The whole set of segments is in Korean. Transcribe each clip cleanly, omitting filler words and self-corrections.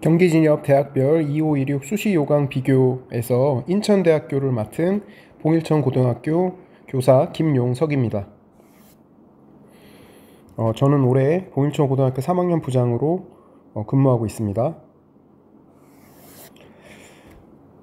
경기진협 대학별 2516 수시 요강 비교에서 인천대학교를 맡은 봉일천고등학교 교사 김용석입니다. 저는 올해 봉일천고등학교 3학년 부장으로 근무하고 있습니다.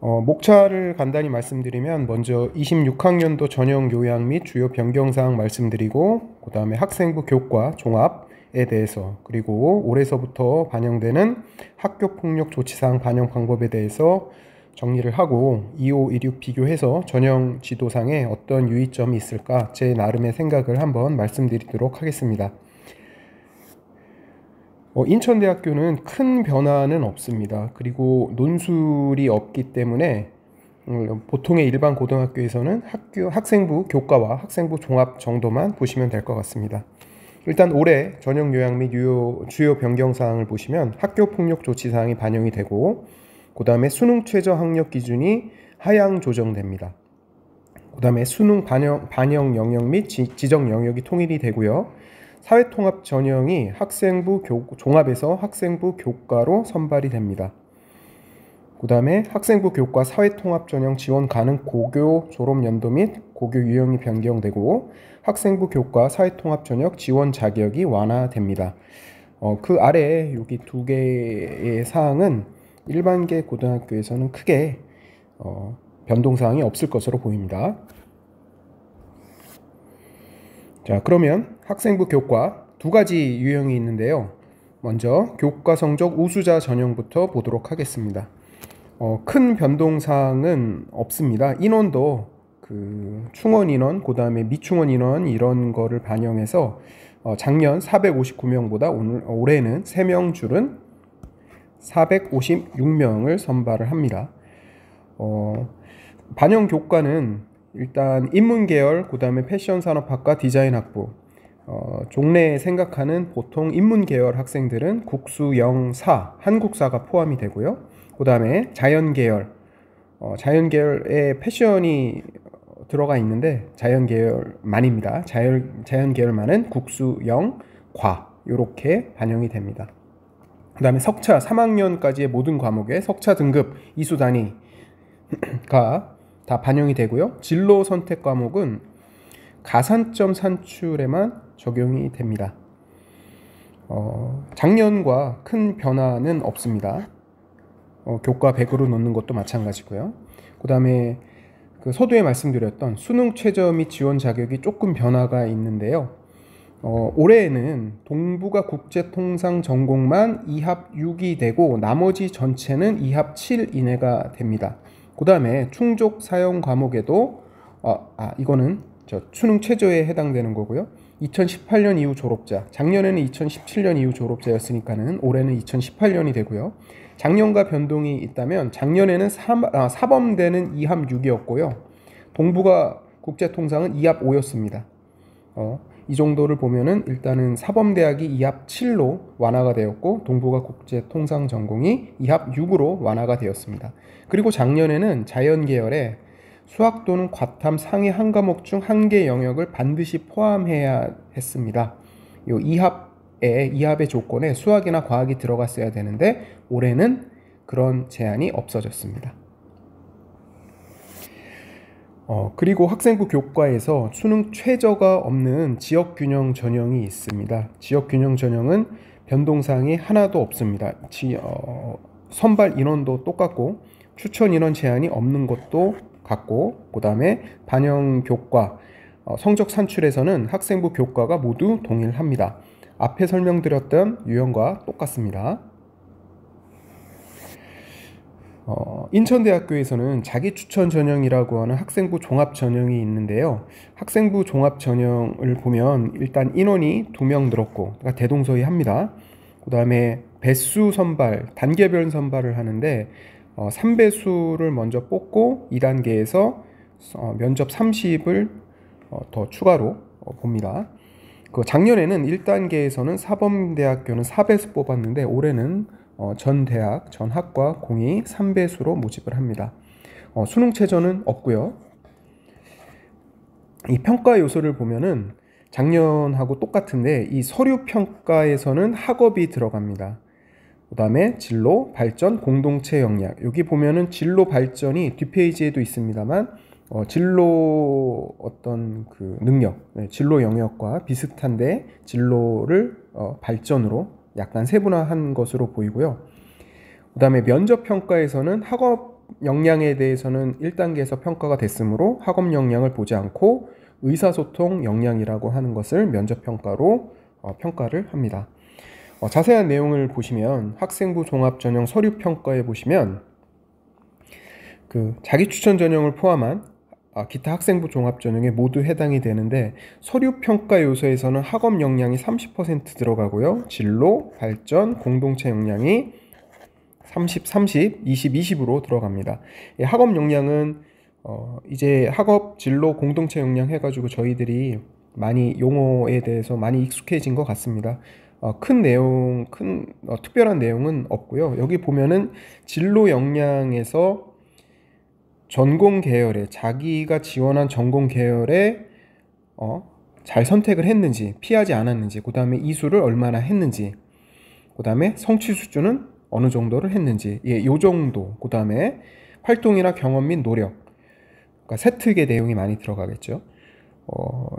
목차를 간단히 말씀드리면 먼저 26학년도 전형 요양 및 주요 변경사항 말씀드리고 그 다음에 학생부 교과 종합에 대해서 그리고 올해서부터 반영되는 학교폭력 조치사항 반영 방법에 대해서 정리를 하고 2516 비교해서 전형 지도상에 어떤 유의점이 있을까 제 나름의 생각을 한번 말씀드리도록 하겠습니다. 인천대학교는 큰 변화는 없습니다. 그리고 논술이 없기 때문에 보통의 일반 고등학교에서는 학생부 교과와 학생부 종합 정도만 보시면 될 것 같습니다. 일단 올해 전형 요양 및 주요 변경사항을 보시면 학교폭력 조치사항이 반영이 되고 그 다음에 수능 최저 학력 기준이 하향 조정됩니다. 그 다음에 수능 반영 영역 및 지정 영역이 통일이 되고요. 사회통합 전형이 학생부 종합에서 학생부 교과로 선발이 됩니다. 그 다음에 학생부 교과 사회통합 전형 지원 가능 고교 졸업연도 및 고교 유형이 변경되고 학생부 교과 사회통합 전형 지원 자격이 완화됩니다. 그 아래 여기 두 개의 사항은 일반계 고등학교에서는 크게 변동사항이 없을 것으로 보입니다. 자, 그러면 학생부 교과 두 가지 유형이 있는데요. 먼저 교과 성적 우수자 전형부터 보도록 하겠습니다. 큰 변동사항은 없습니다. 인원도 충원 인원, 그 다음에 미충원 인원 이런 거를 반영해서 작년 459명보다 올해는 3명 줄은 456명을 선발을 합니다. 반영 교과는 일단 인문계열, 그 다음에 패션산업학과 디자인학부 종래에 생각하는 보통 인문계열 학생들은 국수 04, 한국사가 포함이 되고요. 그 다음에 자연계열, 자연계열에 패션이 들어가 있는데 자연계열만입니다. 자연계열만은 국수 0, 과 이렇게 반영이 됩니다. 그 다음에 석차 3학년까지의 모든 과목에 석차 등급 이수 단위가 다 반영이 되고요. 진로 선택 과목은 가산점 산출에만 적용이 됩니다. 작년과 큰 변화는 없습니다. 교과 100으로 놓는 것도 마찬가지고요. 그 다음에 서두에 말씀드렸던 수능 최저 및 지원 자격이 조금 변화가 있는데요. 올해에는 동부가 국제통상 전공만 2합 6이 되고 나머지 전체는 2합 7 이내가 됩니다. 그 다음에 충족 사용 과목에도 이거는 수능 최저에 해당되는 거고요. 2018년 이후 졸업자, 작년에는 2017년 이후 졸업자였으니까는 올해는 2018년이 되고요. 작년과 변동이 있다면 작년에는 사범대는 2합 6이었고요. 동부가 국제통상은 2합 5였습니다. 이 정도를 보면은 일단은 사범대학이 2합 7로 완화가 되었고 동부가 국제통상 전공이 2합 6으로 완화가 되었습니다. 그리고 작년에는 자연계열에 수학 또는 과탐 상위 한 과목 중 한 개 영역을 반드시 포함해야 했습니다. 이 2합의 조건에 수학이나 과학이 들어갔어야 되는데 올해는 그런 제한이 없어졌습니다. 그리고 학생부 교과에서 수능 최저가 없는 지역균형 전형이 있습니다. 지역균형 전형은 변동사항이 하나도 없습니다. 선발 인원도 똑같고 추천 인원 제한이 없는 것도 같고 그 다음에 반영 교과 성적 산출에서는 학생부 교과가 모두 동일합니다. 앞에 설명드렸던 유형과 똑같습니다. 인천대학교에서는 자기 추천 전형이라고 하는 학생부 종합 전형이 있는데요. 학생부 종합 전형을 보면 일단 인원이 2명 늘었고 그러니까 대동소이합니다. 그 다음에 배수 선발, 단계별 선발을 하는데 3배수를 먼저 뽑고 2단계에서 면접 30을 더 추가로 봅니다. 작년에는 1단계에서는 사범대학교는 4배수 뽑았는데 올해는 전 대학, 전 학과 공이 3배수로 모집을 합니다. 수능 최저는 없고요. 이 평가 요소를 보면은 작년하고 똑같은데 이 서류 평가에서는 학업이 들어갑니다. 그다음에 진로, 발전, 공동체 역량. 여기 보면은 진로 발전이 뒷페이지에도 있습니다만 진로 어떤 그 능력, 진로 영역과 비슷한데 진로를 발전으로 약간 세분화한 것으로 보이고요. 그다음에 면접 평가에서는 학업 역량에 대해서는 1단계에서 평가가 됐으므로 학업 역량을 보지 않고 의사소통 역량이라고 하는 것을 면접 평가로 평가를 합니다. 자세한 내용을 보시면 학생부 종합 전형 서류 평가에 보시면 그 자기 추천 전형을 포함한 기타 학생부 종합 전형에 모두 해당이 되는데 서류 평가 요소에서는 학업 역량이 30% 들어가고요. 진로, 발전, 공동체 역량이 30, 30, 20, 20으로 들어갑니다. 학업 역량은 이제 학업, 진로, 공동체 역량 해가지고 저희들이 많이 용어에 대해서 많이 익숙해진 것 같습니다. 큰 내용, 특별한 내용은 없고요. 여기 보면은 진로 역량에서 전공 계열에 자기가 지원한 전공 계열에 잘 선택을 했는지 피하지 않았는지 그 다음에 이수를 얼마나 했는지 그 다음에 성취 수준은 어느 정도를 했는지 요 정도 그 다음에 활동이나 경험 및 노력 그러니까 세특의 내용이 많이 들어가겠죠.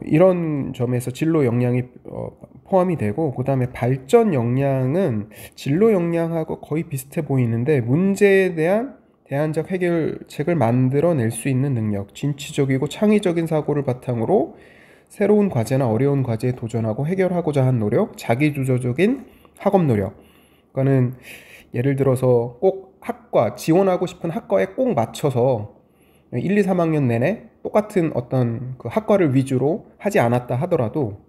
이런 점에서 진로 역량이 포함이 되고 그 다음에 발전 역량은 진로 역량하고 거의 비슷해 보이는데 문제에 대한 대안적 해결책을 만들어낼 수 있는 능력, 진취적이고 창의적인 사고를 바탕으로 새로운 과제나 어려운 과제에 도전하고 해결하고자 한 노력, 자기주도적인 학업 노력. 그러니까는 예를 들어서 꼭 학과, 지원하고 싶은 학과에 꼭 맞춰서 1, 2, 3학년 내내 똑같은 어떤 그 학과를 위주로 하지 않았다 하더라도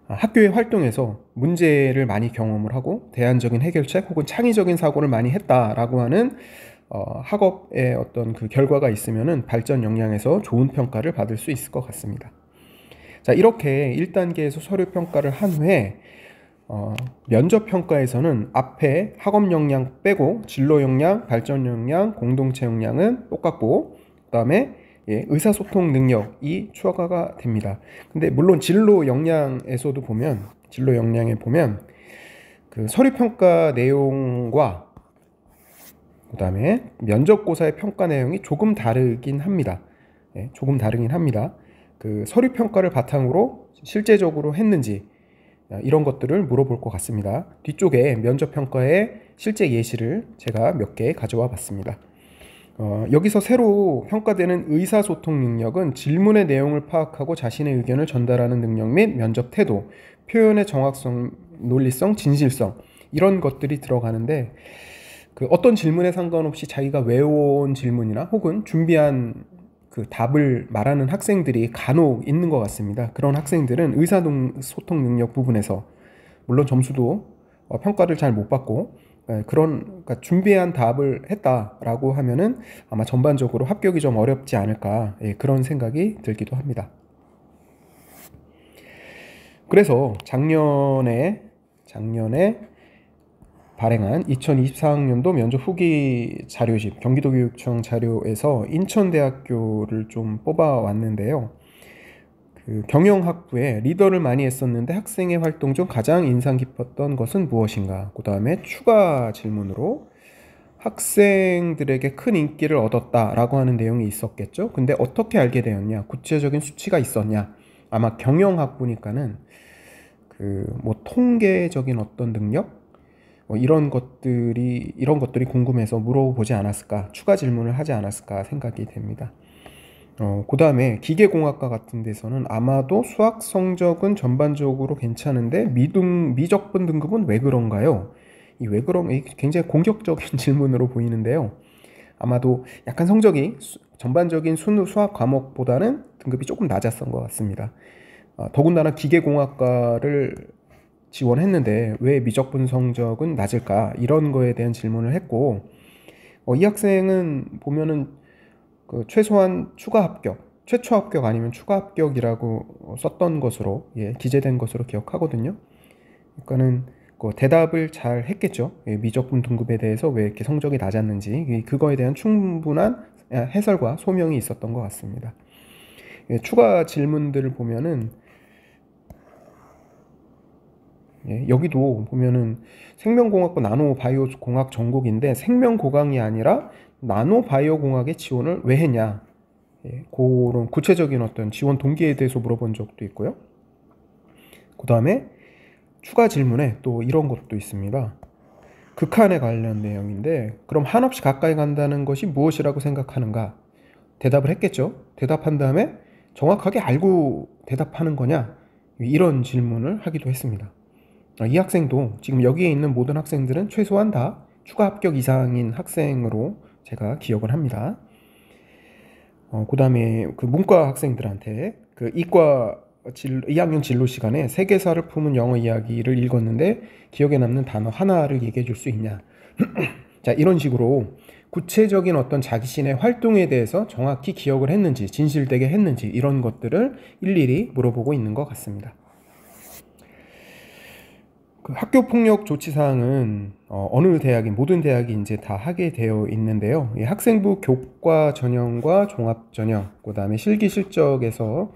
학교의 활동에서 문제를 많이 경험을 하고 대안적인 해결책 혹은 창의적인 사고를 많이 했다라고 하는 학업의 어떤 그 결과가 있으면은 발전 역량에서 좋은 평가를 받을 수 있을 것 같습니다. 자, 이렇게 1단계에서 서류 평가를 한 후에 면접 평가에서는 앞에 학업 역량 빼고 진로 역량, 발전 역량, 공동체 역량은 똑같고 그다음에 의사소통 능력이 추가가 됩니다. 근데 물론 진로 역량에서도 보면 진로 역량에 보면 그 서류 평가 내용과 그다음에 면접고사의 평가 내용이 조금 다르긴 합니다. 조금 다르긴 합니다. 그 서류 평가를 바탕으로 실제적으로 했는지 이런 것들을 물어볼 것 같습니다. 뒤쪽에 면접 평가의 실제 예시를 제가 몇 개 가져와 봤습니다. 여기서 새로 평가되는 의사소통 능력은 질문의 내용을 파악하고 자신의 의견을 전달하는 능력 및 면접 태도, 표현의 정확성, 논리성, 진실성 이런 것들이 들어가는데 그 어떤 질문에 상관없이 자기가 외워온 질문이나 혹은 준비한 그 답을 말하는 학생들이 간혹 있는 것 같습니다. 그런 학생들은 의사소통 능력 부분에서 물론 점수도 평가를 잘 못 받고 그러니까 준비한 답을 했다라고 하면은 아마 전반적으로 합격이 좀 어렵지 않을까 그런 생각이 들기도 합니다. 그래서 작년에 발행한 2024학년도 면접 후기 자료집 경기도교육청 자료에서 인천대학교를 좀 뽑아왔는데요. 그 경영학부에 리더를 많이 했었는데 학생의 활동 중 가장 인상 깊었던 것은 무엇인가? 그 다음에 추가 질문으로 학생들에게 큰 인기를 얻었다라고 하는 내용이 있었겠죠. 근데 어떻게 알게 되었냐? 구체적인 수치가 있었냐? 아마 경영학부니까는 그 뭐 통계적인 어떤 능력? 이런 것들이 궁금해서 물어보지 않았을까? 추가 질문을 하지 않았을까 생각이 됩니다. 그 다음에 기계공학과 같은 데서는 아마도 수학 성적은 전반적으로 괜찮은데 미적분 등급은 왜 그런가요? 이 굉장히 공격적인 질문으로 보이는데요. 아마도 약간 성적이 전반적인 수학 과목보다는 등급이 조금 낮았던 것 같습니다. 더군다나 기계공학과를 지원했는데 왜 미적분 성적은 낮을까? 이런 거에 대한 질문을 했고 이 학생은 보면은 그 최소한 추가 합격, 최초 합격 아니면 추가 합격이라고 썼던 것으로 기재된 것으로 기억하거든요. 그러니까는 그 대답을 잘 했겠죠. 미적분 등급에 대해서 왜 이렇게 성적이 낮았는지 그거에 대한 충분한 해설과 소명이 있었던 것 같습니다. 추가 질문들을 보면은 예, 여기도 보면은 생명공학과 나노바이오 공학 전공인데 생명공학이 아니라 나노바이오 공학의 지원을 왜 했냐? 예, 그런 구체적인 어떤 지원 동기에 대해서 물어본 적도 있고요. 그 다음에 추가 질문에 또 이런 것도 있습니다. 극한에 관련 내용인데, 그럼 한없이 가까이 간다는 것이 무엇이라고 생각하는가? 대답을 했겠죠. 대답한 다음에 정확하게 알고 대답하는 거냐? 이런 질문을 하기도 했습니다. 이 학생도 지금 여기에 있는 모든 학생들은 최소한 다 추가 합격 이상인 학생으로 제가 기억을 합니다. 그 다음에 그 문과 학생들한테 그 이과 2학년 진로 시간에 세계사를 품은 영어 이야기를 읽었는데 기억에 남는 단어 하나를 얘기해 줄 수 있냐. 자, 이런 식으로 구체적인 어떤 자신의 활동에 대해서 정확히 기억을 했는지, 진실되게 했는지, 이런 것들을 일일이 물어보고 있는 것 같습니다. 그 학교 폭력 조치 사항은 어느 대학인 모든 대학이 이제 다 하게 되어 있는데요. 이 학생부 교과 전형과 종합 전형, 그다음에 실기 실적에서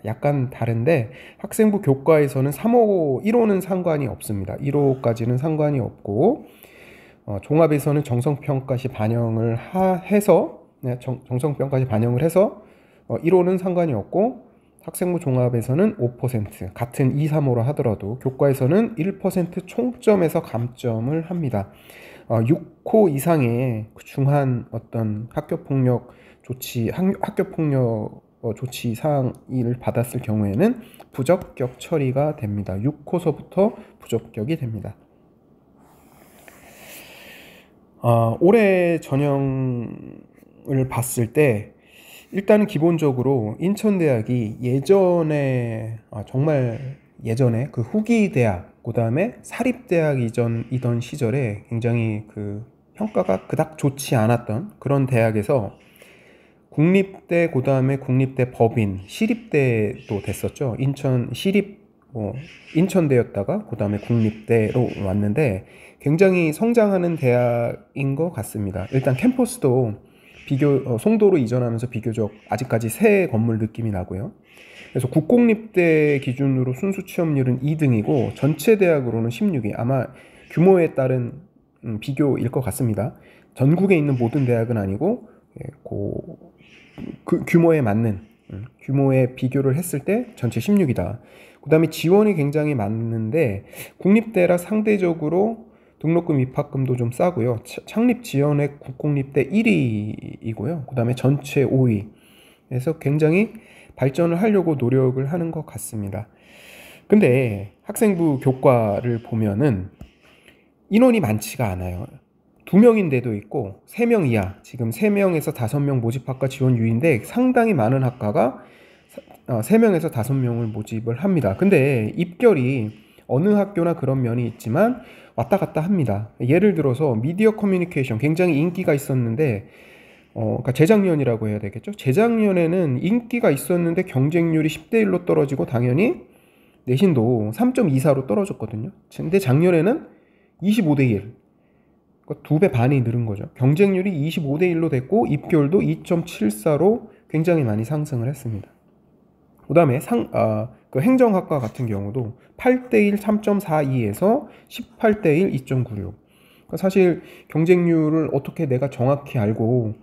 약간 다른데, 학생부 교과에서는 3호, 1호는 상관이 없습니다. 1호까지는 상관이 없고, 종합에서는 정성평가시 반영을 해서, 정성평가시 반영을 해서 1호는 상관이 없고, 학생부 종합에서는 5%, 같은 2, 3호로 하더라도 교과에서는 1% 총점에서 감점을 합니다. 6호 이상의 중한 어떤 학교폭력 조치, 학교폭력 조치 사항을 받았을 경우에는 부적격 처리가 됩니다. 6호서부터 부적격이 됩니다. 올해 전형을 봤을 때 일단은 기본적으로 인천대학이 예전에 정말 예전에 그 후기 대학, 그 다음에 사립대학 이던 시절에 굉장히 그 평가가 그닥 좋지 않았던 그런 대학에서 국립대, 그 다음에 국립대 법인, 시립대도 됐었죠. 인천 시립 인천대였다가 그 다음에 국립대로 왔는데 굉장히 성장하는 대학인 것 같습니다. 일단 캠퍼스도 송도로 이전하면서 비교적 아직까지 새 건물 느낌이 나고요. 그래서 국공립대 기준으로 순수 취업률은 2등이고 전체 대학으로는 16위. 아마 규모에 따른 비교일 것 같습니다. 전국에 있는 모든 대학은 아니고 그 규모에 맞는 규모에 비교를 했을 때 전체 16위다. 그 다음에 지원이 굉장히 많은데 국립대라 상대적으로 등록금 입학금도 좀 싸고요. 창립 지원액 국공립대 1위이고요. 그 다음에 전체 5위. 그래서 굉장히 발전을 하려고 노력을 하는 것 같습니다. 근데 학생부 교과를 보면은 인원이 많지가 않아요. 2명인데도 있고 3명 이하, 지금 3명에서 5명 모집 학과 지원 유인데 상당히 많은 학과가 3명에서 5명을 모집을 합니다. 근데 입결이 어느 학교나 그런 면이 있지만 왔다 갔다 합니다. 예를 들어서 미디어 커뮤니케이션 굉장히 인기가 있었는데 그러니까 재작년이라고 해야 되겠죠. 재작년에는 인기가 있었는데 경쟁률이 10대 1로 떨어지고 당연히 내신도 3.24로 떨어졌거든요. 근데 작년에는 25대 1. 그러니까 2배 반이 늘은 거죠. 경쟁률이 25대 1로 됐고 입결도 2.74로 굉장히 많이 상승을 했습니다. 그 다음에 그 행정학과 같은 경우도 8대1 3.42에서 18대1 2.96. 그러니까 사실 경쟁률을 어떻게 내가 정확히 알고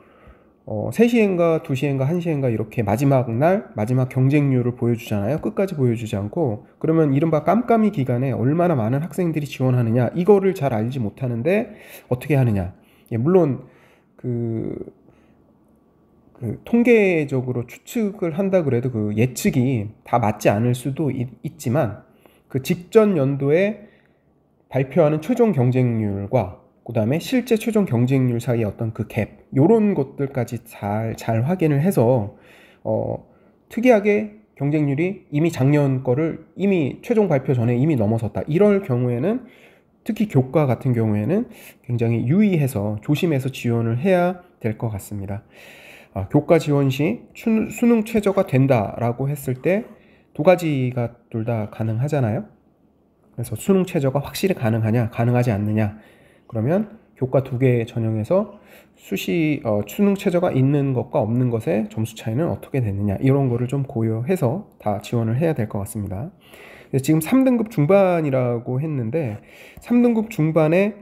3시인가 2시인가 1시인가 이렇게 마지막 경쟁률을 보여주잖아요. 끝까지 보여주지 않고. 그러면 이른바 깜깜이 기간에 얼마나 많은 학생들이 지원하느냐, 이거를 잘 알지 못하는데 어떻게 하느냐. 예, 물론 그 통계적으로 추측을 한다 그래도 그 예측이 다 맞지 않을 수도 있지만 그 직전 연도에 발표하는 최종 경쟁률과 그 다음에 실제 최종 경쟁률 사이의 어떤 그 갭, 요런 것들까지 잘 확인을 해서 특이하게 경쟁률이 이미 작년 거를 이미 최종 발표 전에 이미 넘어섰다. 이럴 경우에는 특히 교과 같은 경우에는 굉장히 유의해서 조심해서 지원을 해야 될 것 같습니다. 교과 지원 시 수능 최저가 된다라고 했을 때 두 가지가 둘 다 가능하잖아요. 그래서 수능 최저가 확실히 가능하냐, 가능하지 않느냐. 그러면 교과 2개 전형에서 수능 최저가 있는 것과 없는 것의 점수 차이는 어떻게 되느냐, 이런 거를 좀 고려해서 다 지원을 해야 될 것 같습니다. 지금 3등급 중반이라고 했는데 3등급 중반에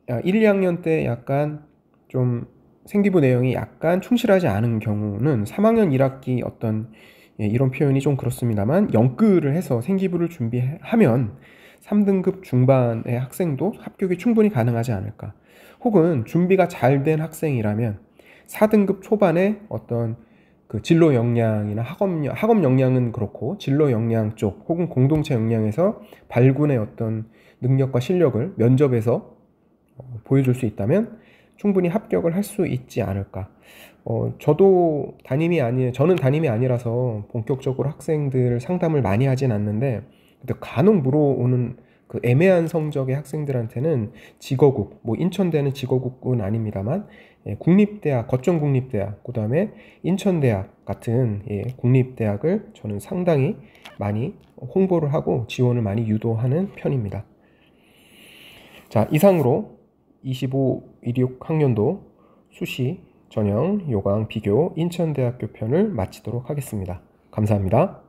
1, 2학년 때 약간 좀 생기부 내용이 약간 충실하지 않은 경우는 3학년 1학기 어떤 이런 표현이 좀 그렇습니다만 영끌을 해서 생기부를 준비하면 3등급 중반의 학생도 합격이 충분히 가능하지 않을까. 혹은 준비가 잘 된 학생이라면 4등급 초반에 어떤 그 진로 역량이나 학업 역량은 그렇고 진로 역량 쪽 혹은 공동체 역량에서 발군의 어떤 능력과 실력을 면접에서 보여줄 수 있다면 충분히 합격을 할 수 있지 않을까. 저는 담임이 아니라서 본격적으로 학생들 상담을 많이 하진 않는데, 간혹 물어오는 그 애매한 성적의 학생들한테는 직어국, 뭐 인천대는 직어국은 아닙니다만, 국립대학, 거점 국립대학, 그 다음에 인천대학 같은 국립대학을 저는 상당히 많이 홍보를 하고 지원을 많이 유도하는 편입니다. 자, 이상으로 25-26학년도 수시 전형 요강 비교 인천대학교 편을 마치도록 하겠습니다. 감사합니다.